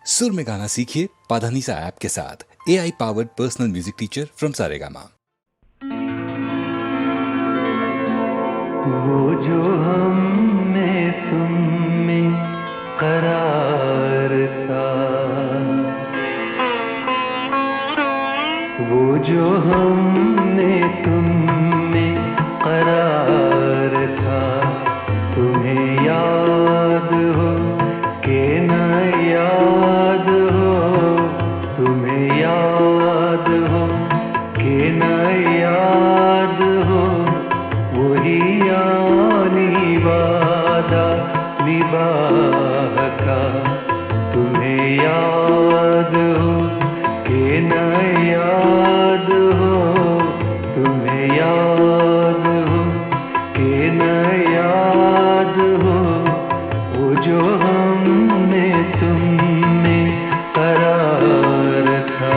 सुर में गाना सीखिए पाधानीसा ऐप के साथ। AI powered personal music teacher from Saregama. वो जो हमने तुम में करार था, वो जो हमने तुम में करार था, तुम्हें याद हो कि न याद हो, तुम्हें याद हो कि न याद हो, वही यानी वादा निभाह का, तुम्हें याद हो कि न याद हो, तुम्हें याद हो कि न याद हो, वो जो हमने तुम में करार था।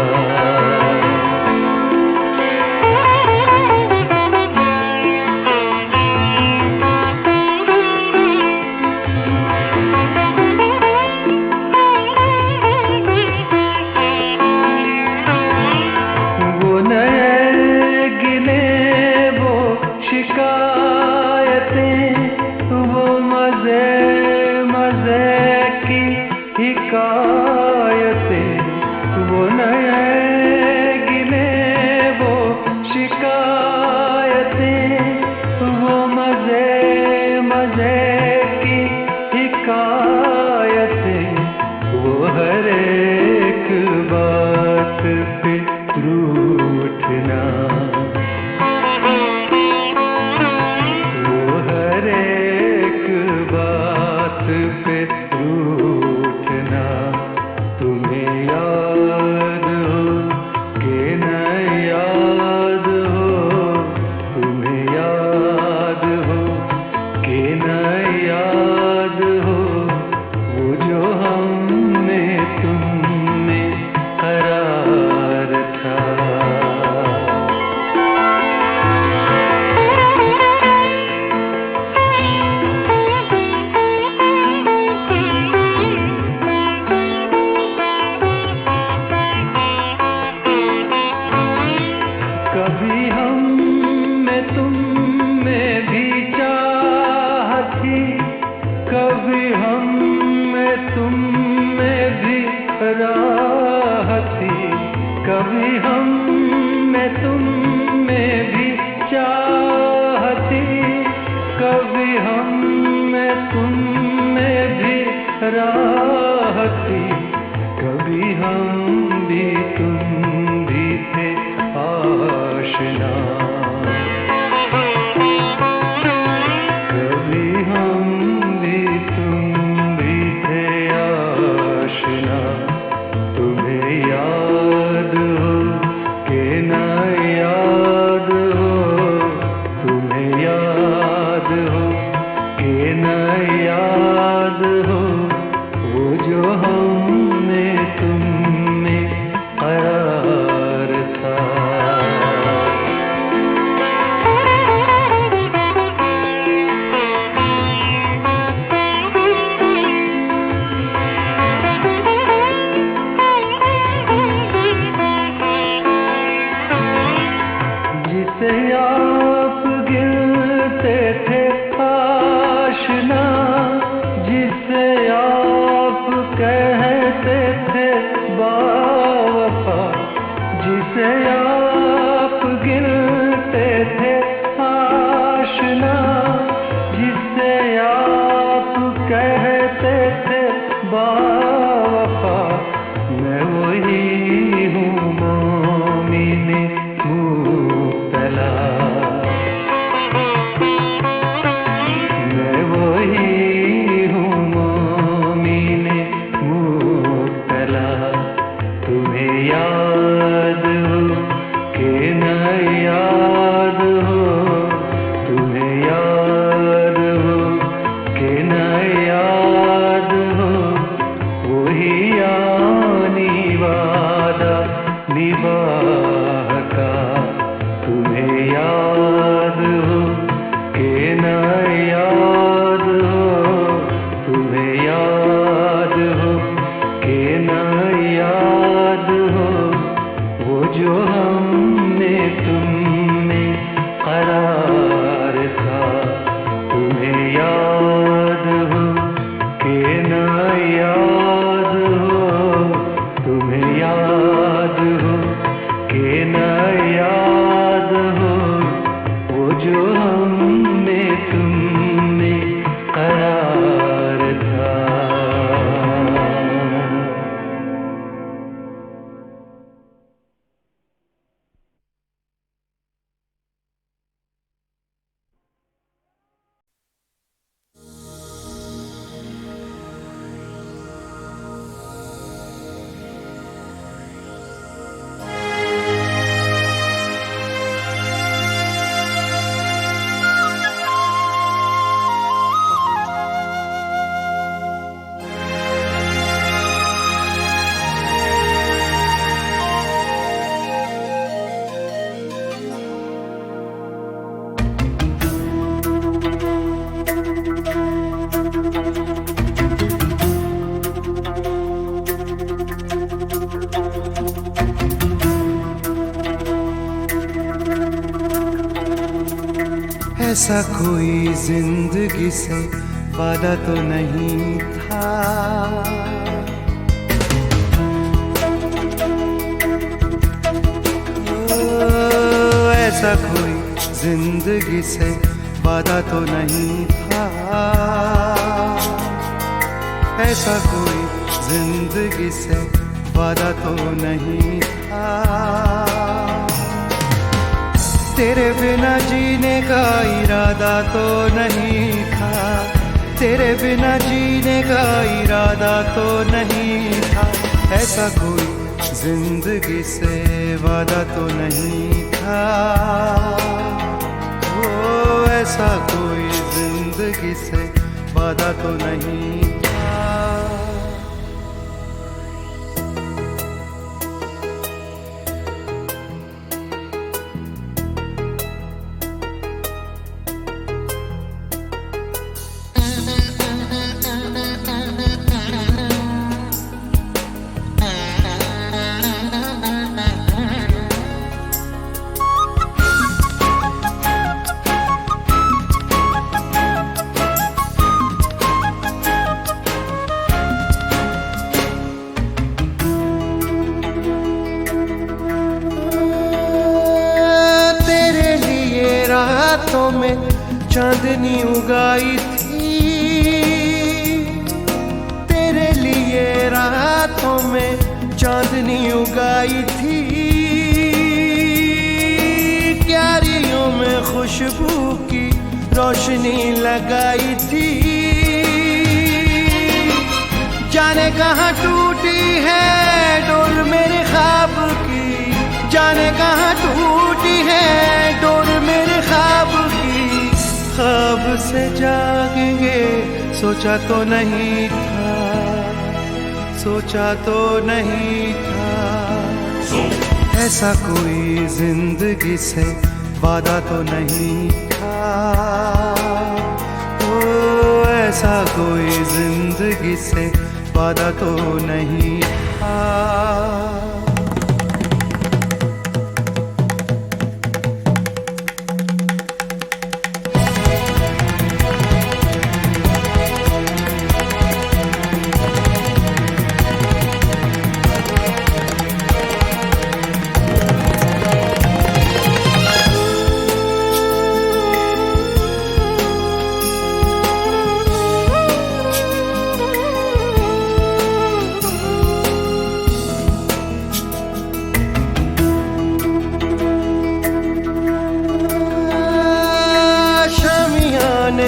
कभी हम में तुम में भी चाह थी, कभी हम में तुम में भी राह थी, कभी हम में तुम में भी चाह थी, कभी हम में तुम में भी राह थी, कभी हम भी तुम भी थे आशना, कभी हम भी तुम भी थे आशना, तुम्हें याद हो कि न याद हो, तुम्हें याद हो कि न याद हो, वो जो हमने तुम में करार था। जिसे आप गिरते थे आशना, जिसे आप कहते थे बावफा, जिसे आप गिरते थे आशना, जिसे आप कहते थे बावफा, मैं वही हूँ मोमिने मुब्तला, मैं वही हूँ मोमिने मुब्तला, तुम्हें याद हो कि न याद हो, तुम्हें याद हो कि न याद हो, वही यानी वादा निभाह का, तुम्हें याद हो कि न याद हो, तुम्हें याद हो कि न ऐसा कोई जिंदगी से वादा तो नहीं था। ऐसा कोई जिंदगी से वादा तो नहीं था। ऐसा कोई जिंदगी से वादा तो नहीं था। तेरे बिना जीने का इरादा तो नहीं था। तेरे बिना जीने का इरादा तो नहीं था। ऐसा कोई जिंदगी से वादा तो नहीं था। ओ ऐसा कोई जिंदगी से वादा तो नहीं था। रातों में चांदनी उगाई थी। तेरे लिए रातों में चांदनी उगाई थी। क्यारियों में खुशबू की रोशनी लगाई थी। जाने कहाँ टूटी है डोर मेरे ख्वाब की। जाने कहाँ टूटी है डोर मेरे ख्वाब की। ख्वाब से जागेंगे सोचा तो नहीं था। सोचा तो नहीं था। ऐसा कोई जिंदगी से वादा तो नहीं था। ओ ऐसा कोई जिंदगी से वादा तो नहीं था।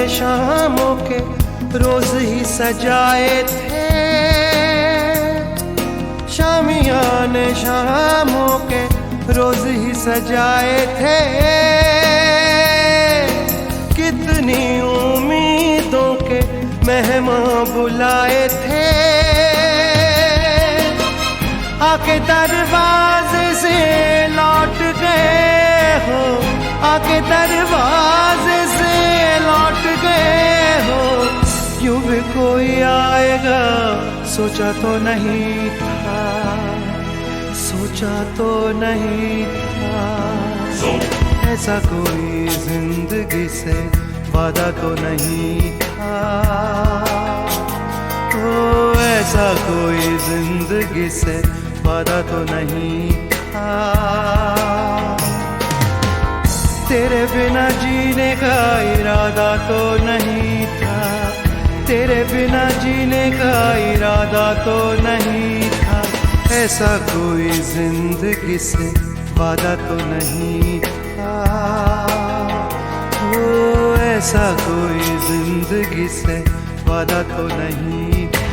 शामों के रोज ही सजाए थे। शामियाने शामों के रोज ही सजाए थे। कितनी उम्मीदों के मेहमान बुलाए थे। आके दरवाजे से लौट गए हो। आके दरवाजे से लौट गए हो। यूं भी कोई आएगा सोचा तो नहीं था। सोचा तो नहीं था। ऐसा कोई जिंदगी से वादा तो नहीं था। ओ ऐसा कोई जिंदगी से वादा तो नहीं था। तेरे बिना जीने का इरादा तो नहीं था। तेरे बिना जीने का इरादा तो नहीं था। ऐसा कोई जिंदगी से वादा तो नहीं था। ओ ऐसा कोई जिंदगी से वादा तो नहीं था।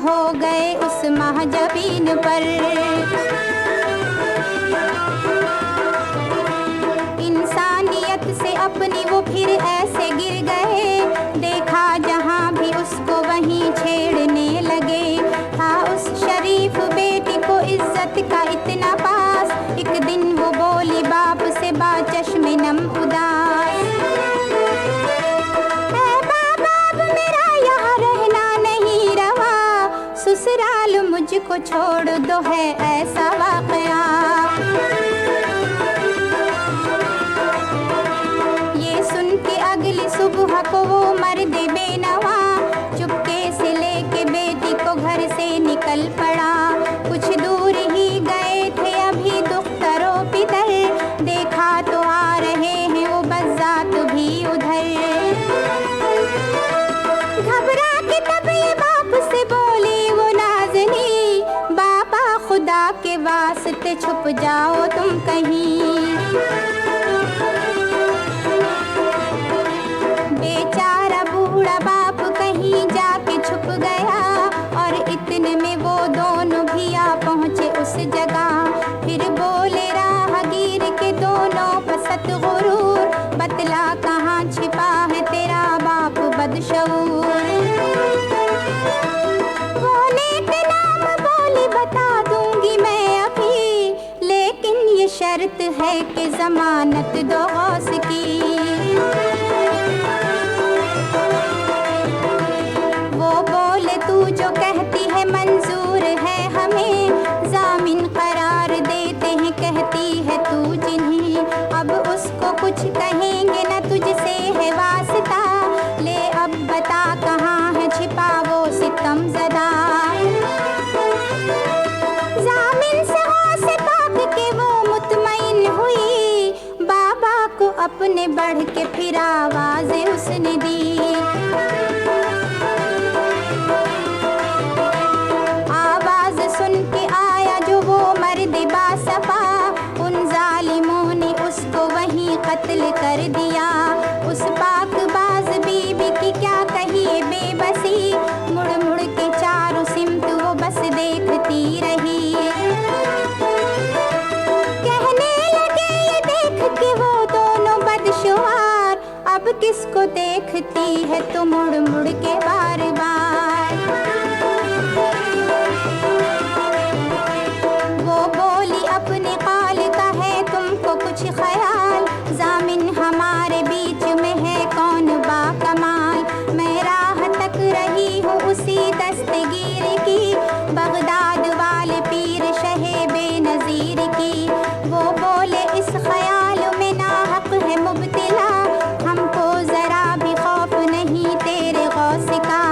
हो गए उस महजबीन पर। इंसानियत से अपनी वो फिर ऐसे गिर गए, देखा जहां भी उसको वहीं छेड़ने लगे। था उस शरीफ बेटी को इज्जत का इतना पास, एक दिन वो बोली बाप से बाचश्मे नम उदास, ऐ बाबा अब मेरा यहाँ रहना नहीं रवा, ससुराल मुझको छोड़ दो है ऐसा वाकया। ये सुन के अगली सुबह को वो मर्द बेनवा चुपके से लेके बेटी को घर से निकल पड़ा। कुछ दूर ही गए थे अभी दुख्तरों पितर, देखा तो आ रहे हैं वो बज़्ज़ात भी उधर। घबरा के तब ये बाप से बोली वो नाज़नी, बाबा खुदा के वास्ते छुप जाओ तुम कहीं। बेचारा बूढ़ा बाप कहीं जाके छुप गया, और इतने में वो दोनों भी आ पहुँचे उस जगह। फिर बोले राहगीर के दोनों बसत गुरूर, बतला कहाँ छिपा है तेरा बाप बदशऊर। वो नेक नाम बोली बता दूंगी मैं अभी, लेकिन ये शर्त है कि जमानत दो गौस की। वो बोले तू जो कहती है मंजूर है हमें, जामिन करार देते हैं कहती है तू जिन्हें। अब उसको कुछ कहेंगे न तुझसे है वास्ता, ले अब बता कहाँ है छिपा वो सितम ज़दा। जामिन से गौस पाक के वो मुतमईन हुई, बाबा को अपने बढ़ के फिर आवाज़ उसने दी। आवाज सुन के आया जो वो मर्द बासफा, उन जालिमों ने उसको वहीं कत्ल कर दिया। उस पाकबाज बीबी की क्या कहिए बेबसी, मुड़ मुड़ के चारों सिमत वो बस देखती रही। कहने लगे ये देख के वो दोनों बदशुमार, अब किसको देखती है तो मुड़ मुड़ के बार बार। वो बोली अपने काल का है तुमको कुछ ख्याल, जामिन हमारे बीच में है कौन बाकमाल। मैं राह तक रही हूँ उसी दस्तगीर की, बगदाद वाले पीर शहे बेनज़ीर की। वो बोले इस ख्याल में नाहक है मुब्तिला, हमको जरा भी खौफ नहीं तेरे गौस का।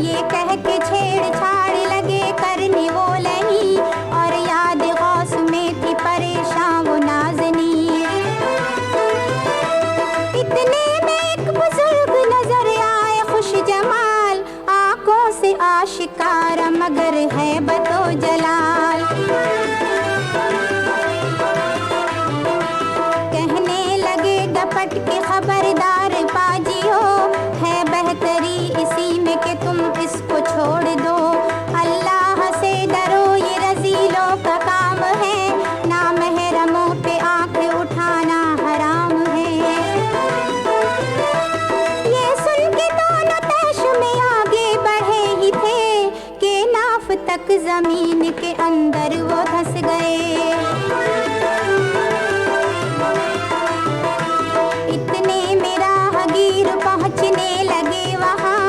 ये कह के छेड़छाड़ लगे करने वो लही, और याद गौस में थी परेशान वो नाज़नी। इतने में एक बुजुर्ग नजर आए खुश जमाल, आंखों से आशिकारा मगर है बतो जलाल। कहने लगे डपट के खबरदार पाजियो, है बेहतरी इसी में कि तुम इसको छोड़ दो। अल्लाह से डरो ये रजीलों का काम है, ना महरमों पे आंख उठाना हराम है। ये सुन के दोनों तैश में आगे बढ़े ही थे, कि नाफ तक जमीन के अंदर वो धंस गए। इतने में राहगीर पहुँचने लगे वहाँ,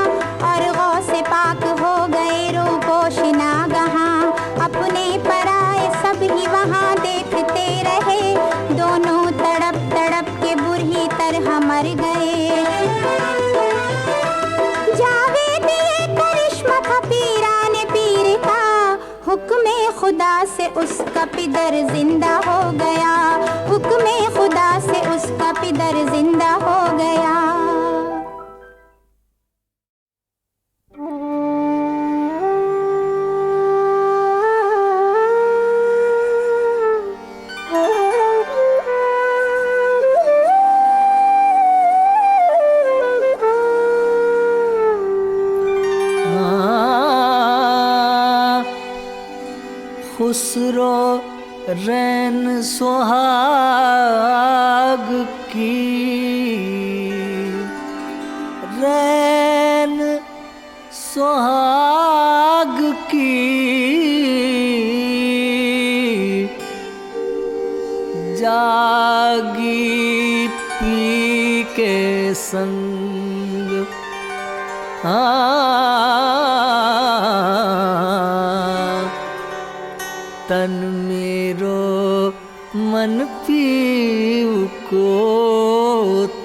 और गौसे पाक हो गए रूपोश नागहां। अपने पराए सब ही वहाँ देखते रहे, दोनों तड़प तड़प के बुरी तरह मर गए। जावेद ये करिश्मा था पीराने पीर का, हुक्मे खुदा से उसका पिदर जिंदा हो गया। हुक्मे खुदा से उसका पिदर जिंदा हो गया। रैन सुहाग की, रैन सुहाग की, जागी पी के संग, तन मेरो मन पीऊ को,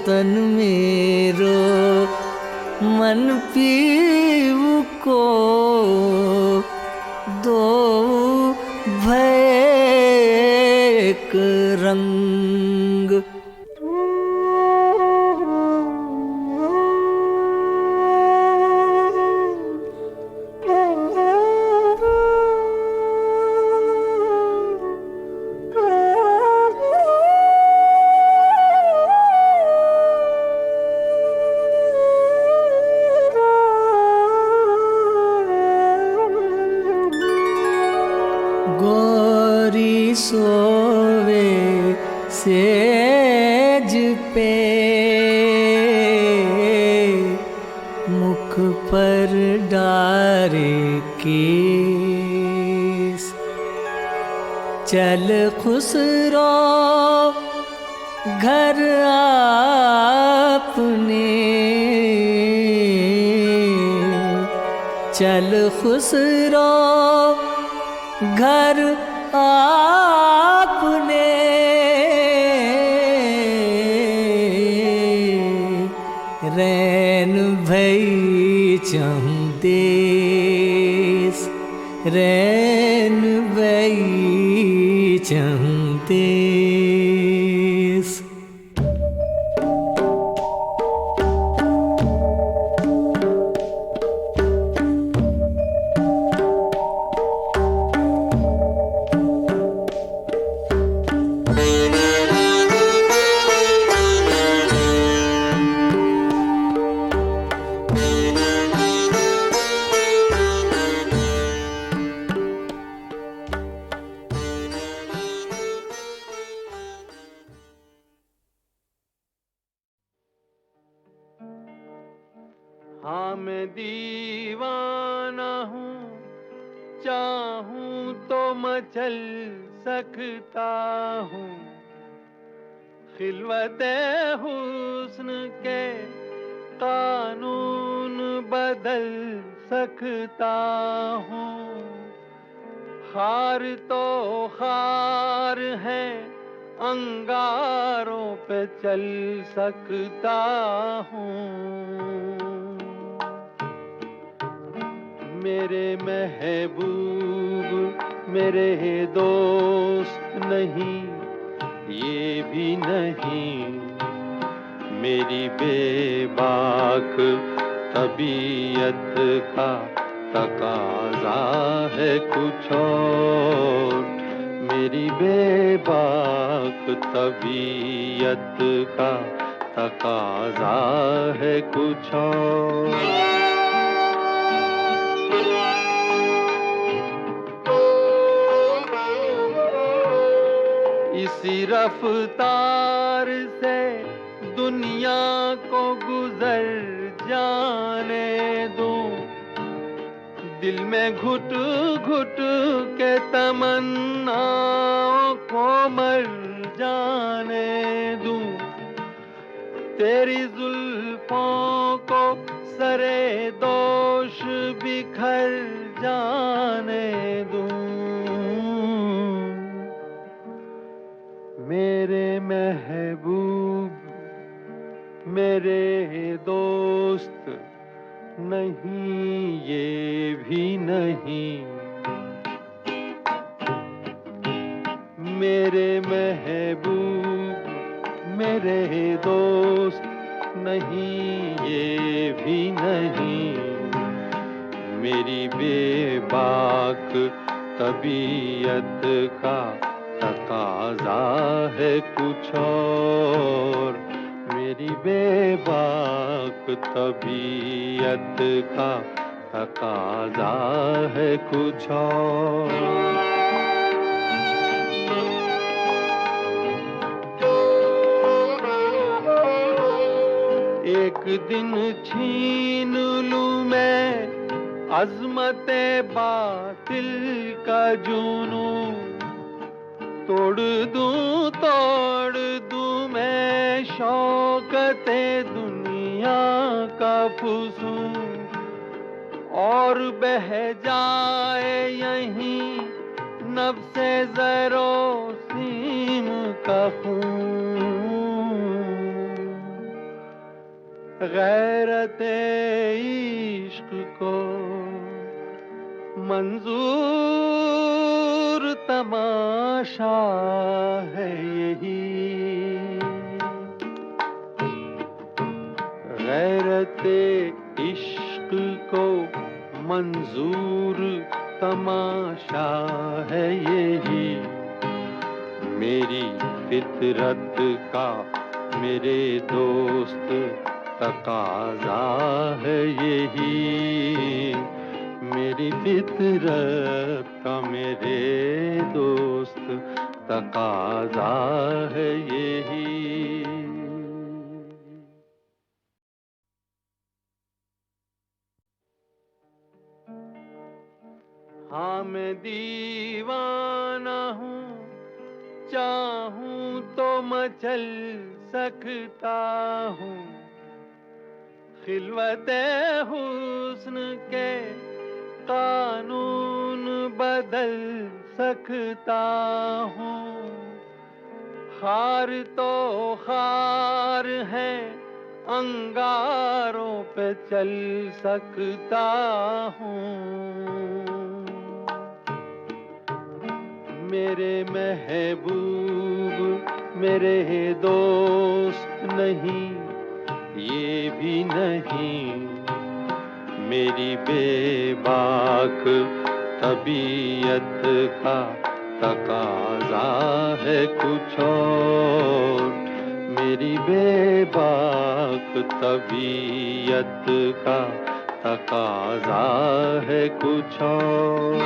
तन मेरो मन पीऊ को, दो भय एक रंग। गोरी सोवे सेज पे, मुख पर डारे केस, चल खुसरो घर आपने, चल खुसरो घर आपने, रैन भई चहु देश, रैन भई चहु देश। हाँ मैं दीवाना हूँ, चाहूँ तो मचल सकता हूँ, खिलवते हुस्न के कानून बदल सकता हूँ। खार तो खार है, अंगारों पे चल सकता हूँ। मेरे महबूब मेरे दोस्त नहीं, ये भी नहीं, मेरी बेबाक तबीयत का तकाजा है कुछ और, मेरी बेबाक तबीयत का तकाजा है कुछ और। इसी रफ्तार से दुनिया को गुजर जाने दूं, दिल में घुट घुट के तमन्नाओं को मर जाने दूं, तेरी जुल्फों को सरे दोष बिखर जाने दूं। मेरे महबूब मेरे दोस्त नहीं, ये भी नहीं, मेरे महबूब मेरे दोस्त नहीं, ये भी नहीं, मेरी बेबाक तबीयत का तकाजा है कुछ और, मेरी बेबाक तबीयत का तकाजा है कुछ और। एक दिन छीन लूं मैं अज़मते बातिल का जुनू, तोड़ दूं मैं शौकते दुनिया का फुसूं, और बह जाए यहीं नफ्से ज़रो सीम का खून। गैरते इश्क को मंजूर तमाशा है यही, गैरते इश्क को मंजूर तमाशा है यही, मेरी फितरत का मेरे दोस्त तकाज़ा है यही, मेरी फितरत का मेरे दोस्त तकाज़ा है यही। हाँ मैं दीवाना हूँ, चाहूँ तो मचल सकता हूँ, खिलवते हुस्न के कानून बदल सकता हूँ, खार तो खार है अंगारों पे चल सकता हूँ, मेरे महबूब मेरे दोस्त नहीं ये भी नहीं, मेरी बेबाक तबीयत का तकाज़ा है कुछ और, मेरी बेबाक तबीयत का तकाज़ा है कुछ और।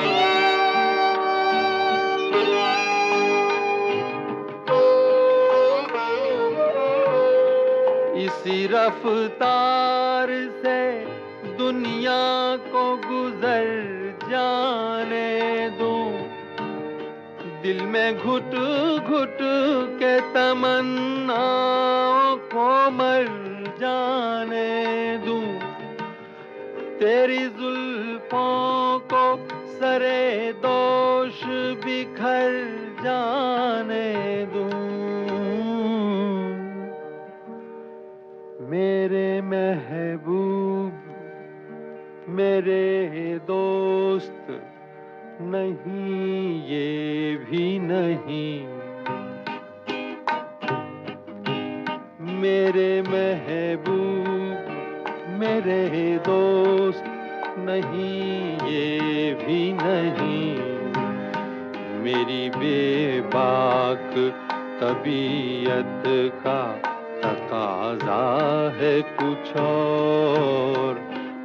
इसी रफ्तार से दुनिया को गुजर जाने दूं, दिल में घुट घुट के तमन्नाओं को मर जाने दूं, तेरी जुल्फों को सरे दोष बिखर जाने दूं, मेरे महबूब मेरे दोस्त नहीं ये भी नहीं, मेरे महबूब मेरे दोस्त नहीं ये भी नहीं, मेरी बेबाक तबीयत का तकाज़ा है कुछ और,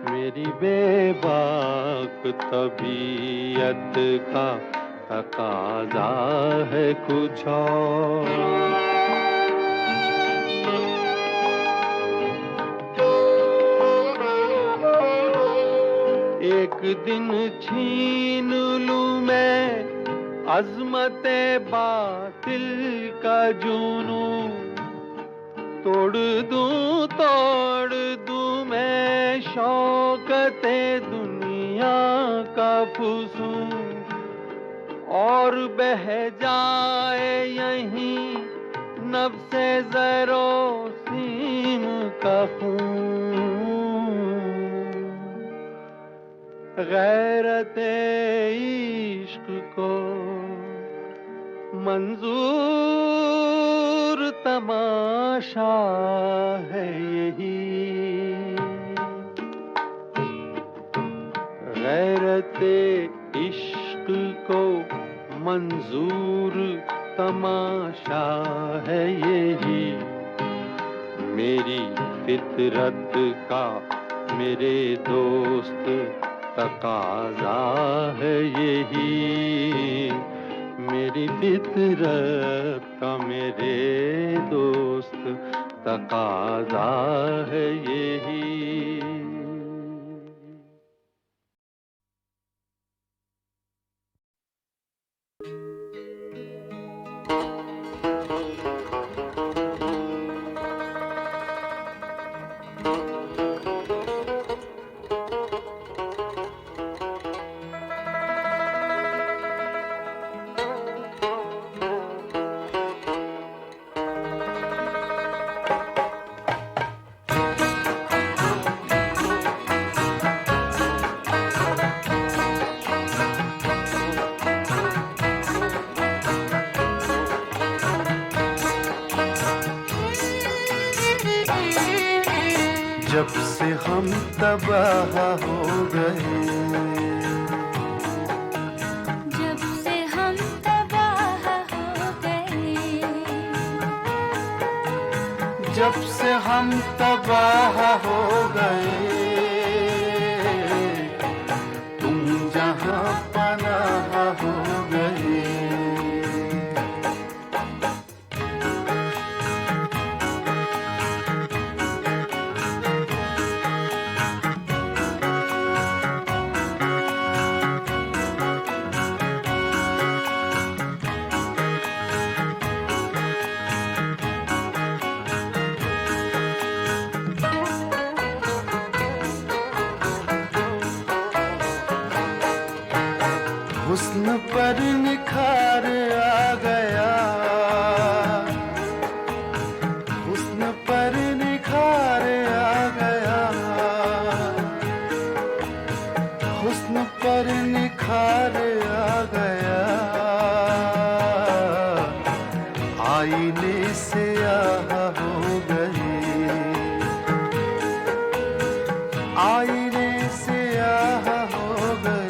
मेरी बेबाक तबीयत का तकाज़ा है कुछ और। एक दिन छीन लूं मैं अज़मते बातिल का जुनू, तोड़ दूं मैं शौकते दुनिया का फुसूं, और बह जाए यहीं नफ्से ज़रो सीम का खून। गैरते इश्क को मंजूर तमाशा है यही, गैरते इश्क को मंजूर तमाशा है यही, मेरी फितरत का मेरे दोस्त तकाज़ा है यही, मेरी फितरत का मेरे दोस्त तकाजा है यही। जब से हम तबाह हो गए, जब से हम तबाह हो गए, जब से हम तबाह हो गए, तुम जहां पनाह हो गए। हुस्न पर निखार आ गया, हुस्न पर निखार आ गया, हुस्न पर निखार आ गया। आईने से आह हो गए, आईने से आह हो गए।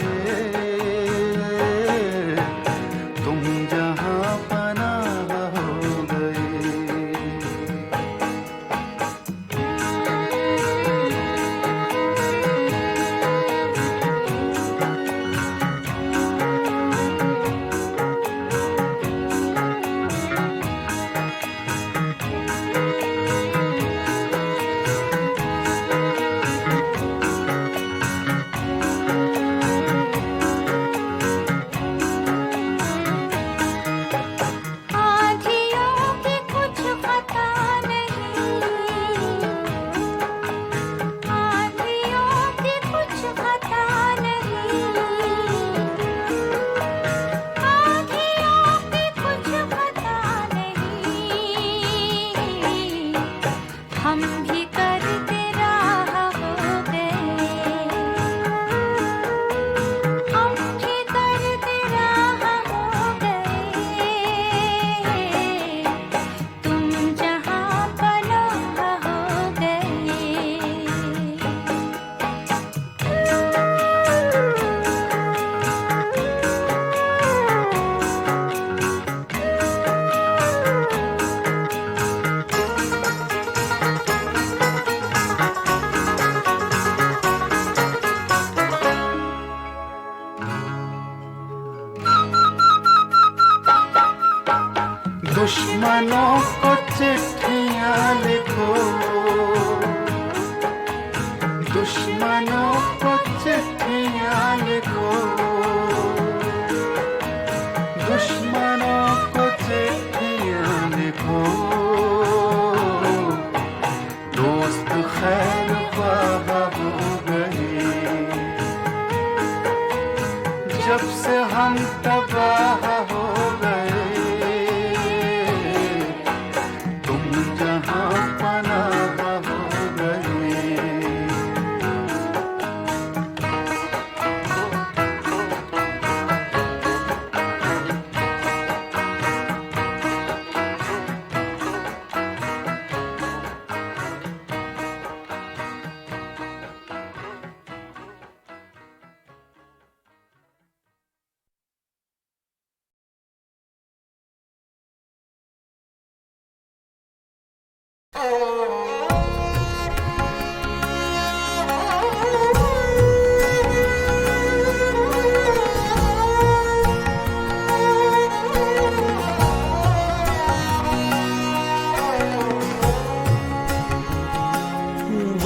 दुश्मनों को चिट्ठियां लिखो, दुश्मनों को चिट्ठियां लिखो, दुश्मनों को चिट्ठियां लिखो। दोस्त खैर ख्वाह हो गए, जब से हम तबाह हो गए।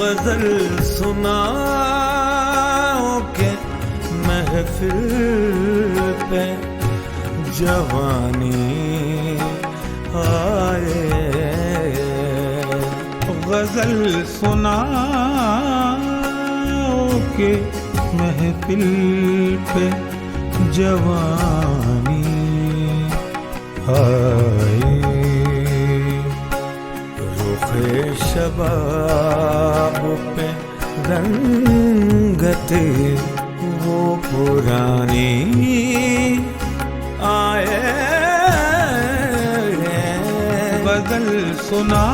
गजल सुनाओ के महफिल पे जवानी आए। गजल सुनाओ के महफिल पे जवानी आए। रुखे शबाब पे रंगत वो पुरानी आए। गजल सुना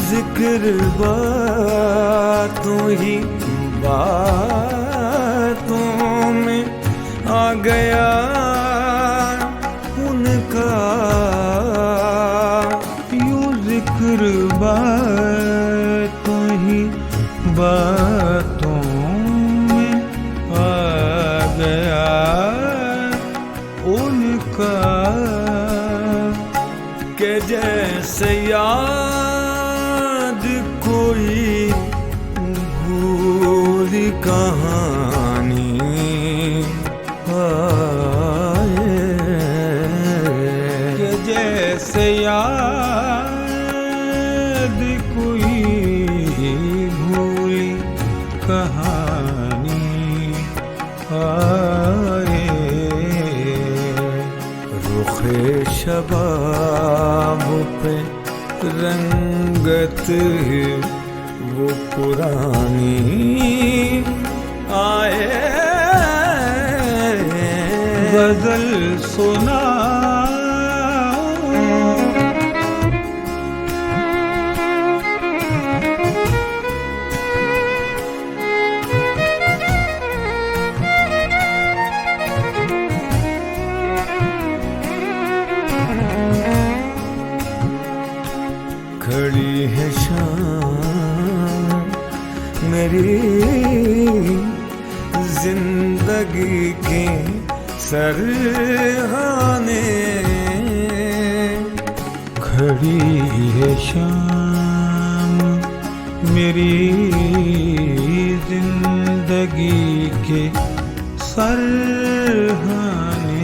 जिक्र बातों ही बातों में आ गया उनका। यूं जिक्र बातों ही बातों में आ गया उनका। के जैसे कोई भूली कहानी आए। कि जैसे याद कोई भूली कहानी आए। रुखे शबाब पे रंगत वो पुरानी आए। गजल सुना खड़ी है शाम मेरी जिंदगी के सरहाने। खड़ी है शाम मेरी जिंदगी के सरहाने।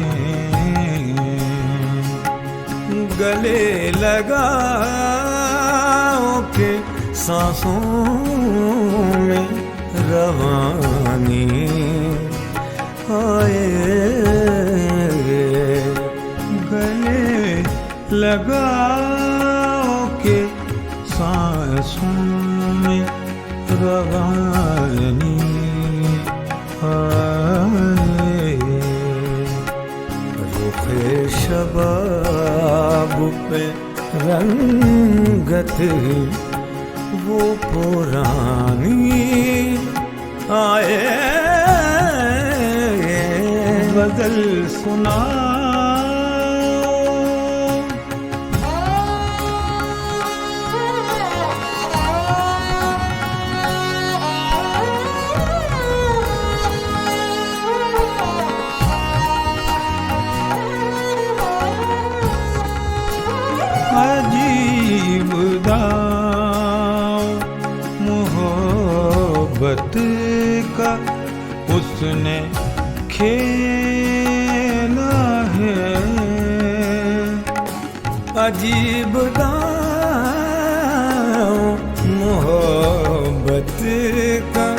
गले लगा के सांसों में रवानी आए। गले लगा के सांसों में रवानी आए। रुखे शबाब पे रंगत वो पुरानी आए। गजल सुना अजीब दाव मोहब्बत का उसने खेला है। अजीब दाव मोहब्बत का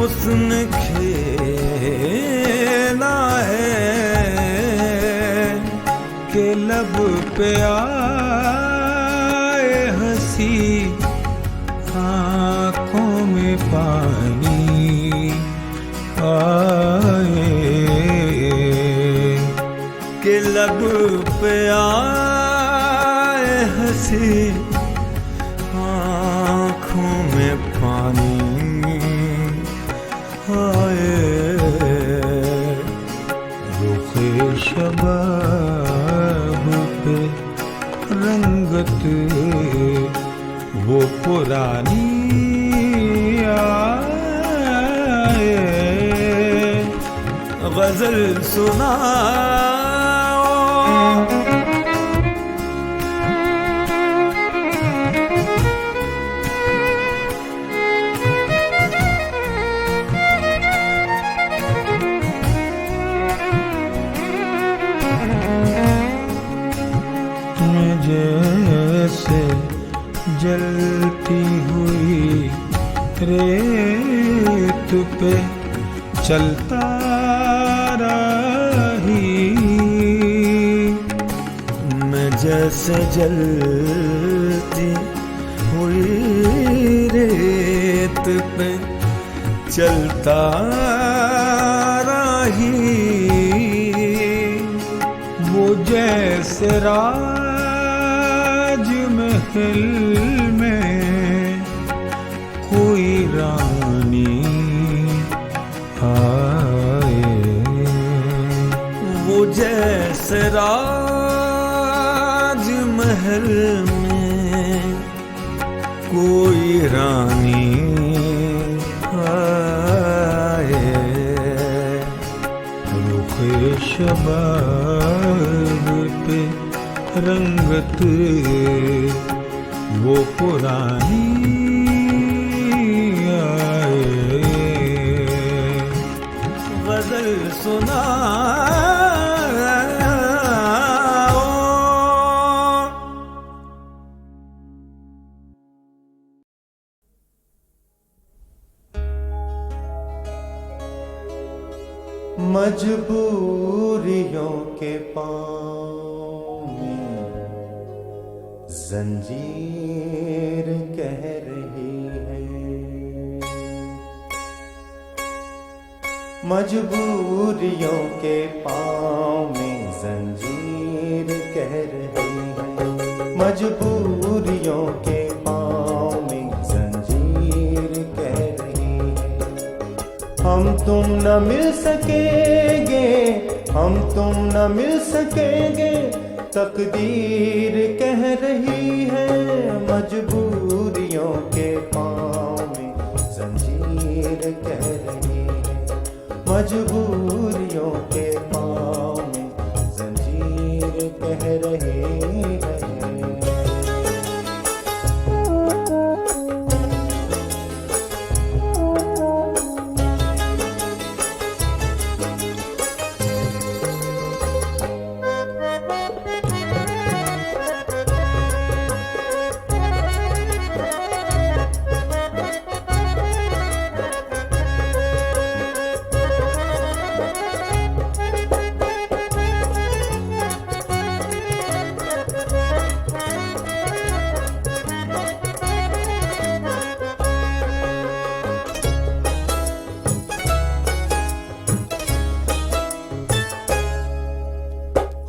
उसने खेला है। के लब पे आए हंसी आँखों में पानी आए। के लब पे आए हंसी आँखों में पानी आए। रुखे शबाब पे रंगत पुरानी आए, गजल सुनाओ। जैसे जलती हुई रेत पे चलता रही, मैं जैसे जलती हुई रेत पे चलता रही, वो जैसे महल में कोई रानी आए, वो जैसे राजमहल में कोई रानी आए, रुखे शबाब पे रंगत वो पुरानी आए, गजल सुनाओ। मजबूरियों के पाँव में जंजीर कह रही है, मजबूरियों के पाँव में जंजीर कह रही है, मजबूरियों के पाँव में जंजीर कह रही है। हम तुम न मिल सकेंगे, हम तुम न मिल सकेंगे, तकदीर कह रही है, मजबूरियों के पाँव में जंजीर कह रही है, मजबूरियों के पाँव में जंजीर कह रही है।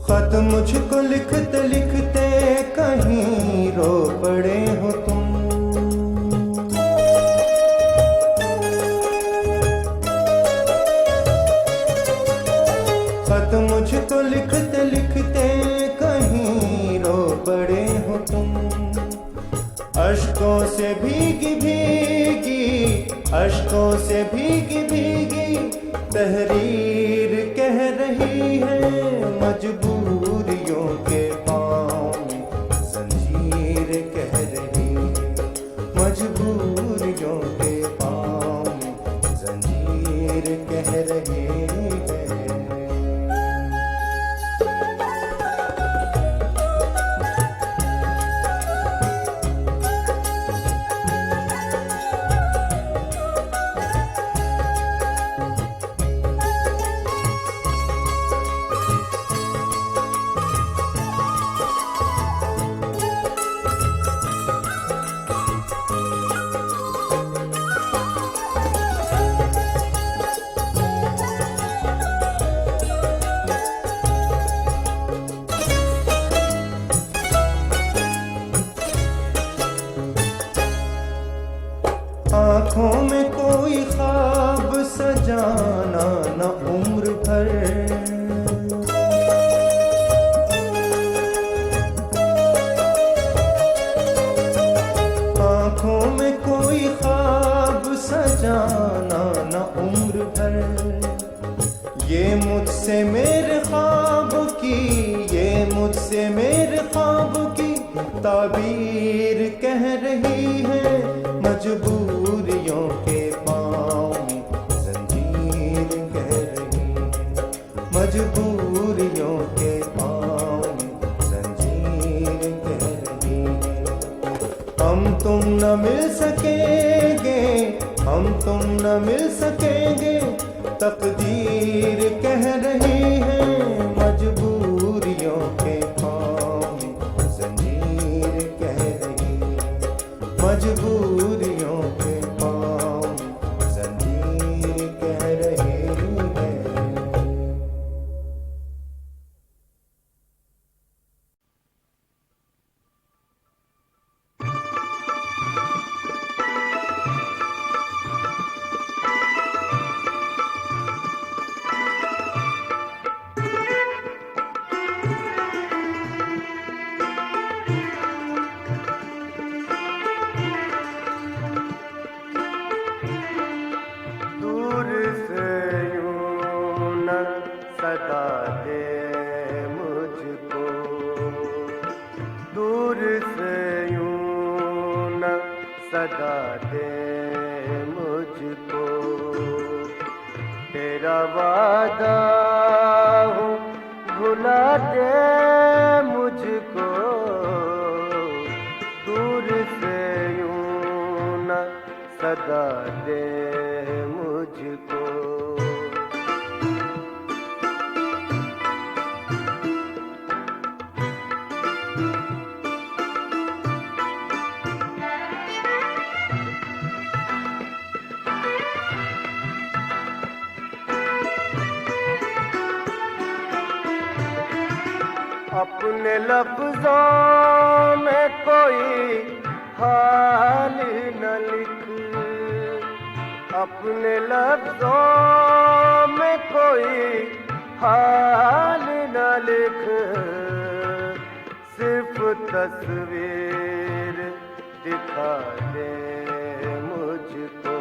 खत मुझको लिखते लिखते कहीं रो पड़े हो तुम, खत मुझको लिखते लिखते कहीं रो पड़े हो तुम, अश्कों से भीगी भीगी, अश्कों से भीगी भीगी तहरीर कह रही है, मजबूरियों के पाँव में जंजीर कह रही है, मजबूरियों के पाँव में जंजीर कह रही है। से मेरे ख्वाब की ताबीर कह रही है, मजबूरियों के पाँव में जंजीर कह रही है, मजबूरियों के पाँव में जंजीर कह रही है। हम तुम न मिल सकेंगे, हम तुम न मिल सकेंगे, तकदीर कह रही है, मजबूरियों के पाँव में जंजीर कह रही है, मजबूरियों के पाँव में जंजीर कह रही है। दूर से यूं न सदा दे मुझको, दूर से यूं न सदा दे मुझको, तेरा वादा हूँ भुला दे मुझको, दूर से यूं न सदा दे मुझको। अपने लफ्ज़ों में कोई हाल न लिख, अपने लफ्ज़ों में कोई हाल न लिख, सिर्फ तस्वीर दिखा दे मुझको,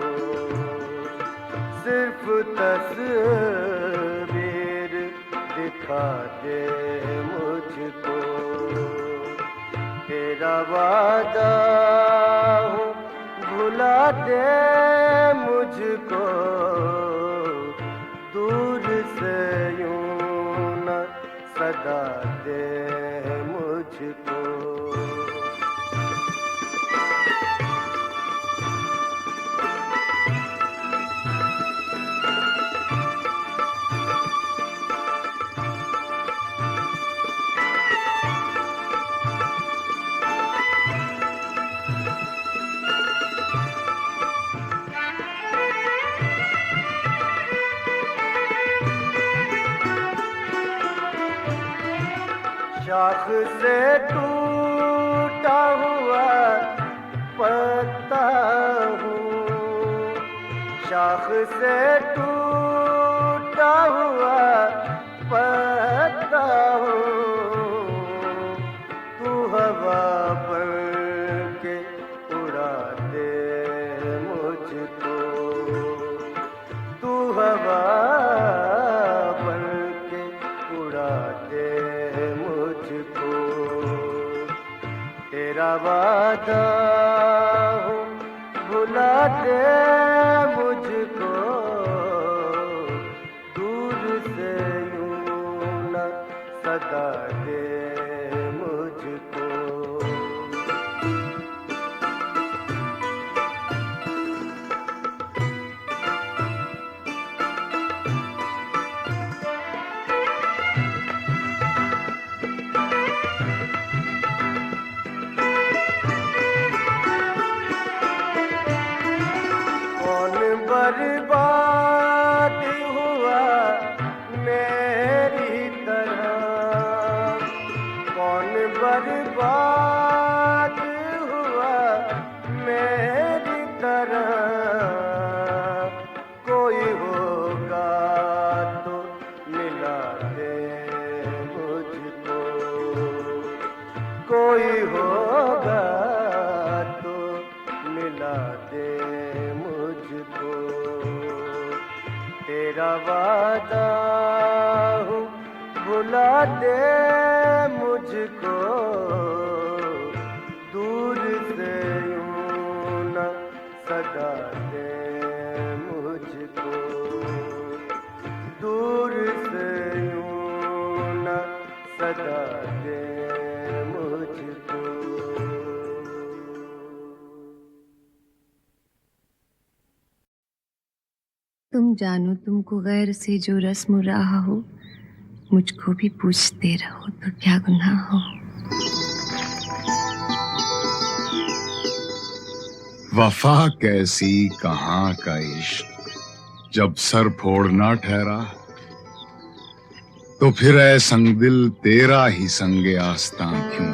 सिर्फ तस्वीर दिखा दे मुझको, तेरा वादा हूँ भुला दे मुझको, दूर से यूं न सदा दे मुझको। शाख से टूटा हुआ पत्ता हूँ, शाख से टूटा हुआ पत्ता हूँ, तू हवा बन के उड़ा दे मुझको, तू हवा बन के उड़ा दे मुझको, तेरा वादा हूँ भुला दे मुझको, दूर से यूं न सदा दे मुझको। बर्बाद हुआ मेरी तरह, कौन बर्बाद हुआ मेरी तरह, कोई होगा तो मिला दे मुझको, कोई होगा तो मिला दे मुझको, तेरा वादा हूँ भुला दे मुझको। मुझको दूर से यूं न सदा दे मुझको दूर से यूं न सदा दे मुझको। तुम जानो तुमको गैर से जो रस्म रहा हो, मुझको भी पूछते रहो तो क्या गुनाह हो। वफा कैसी कहाँ का इश्क, जब सर फोड़ना ठहरा तो फिर ऐ संगदिल तेरा ही संगे आस्तां क्यों।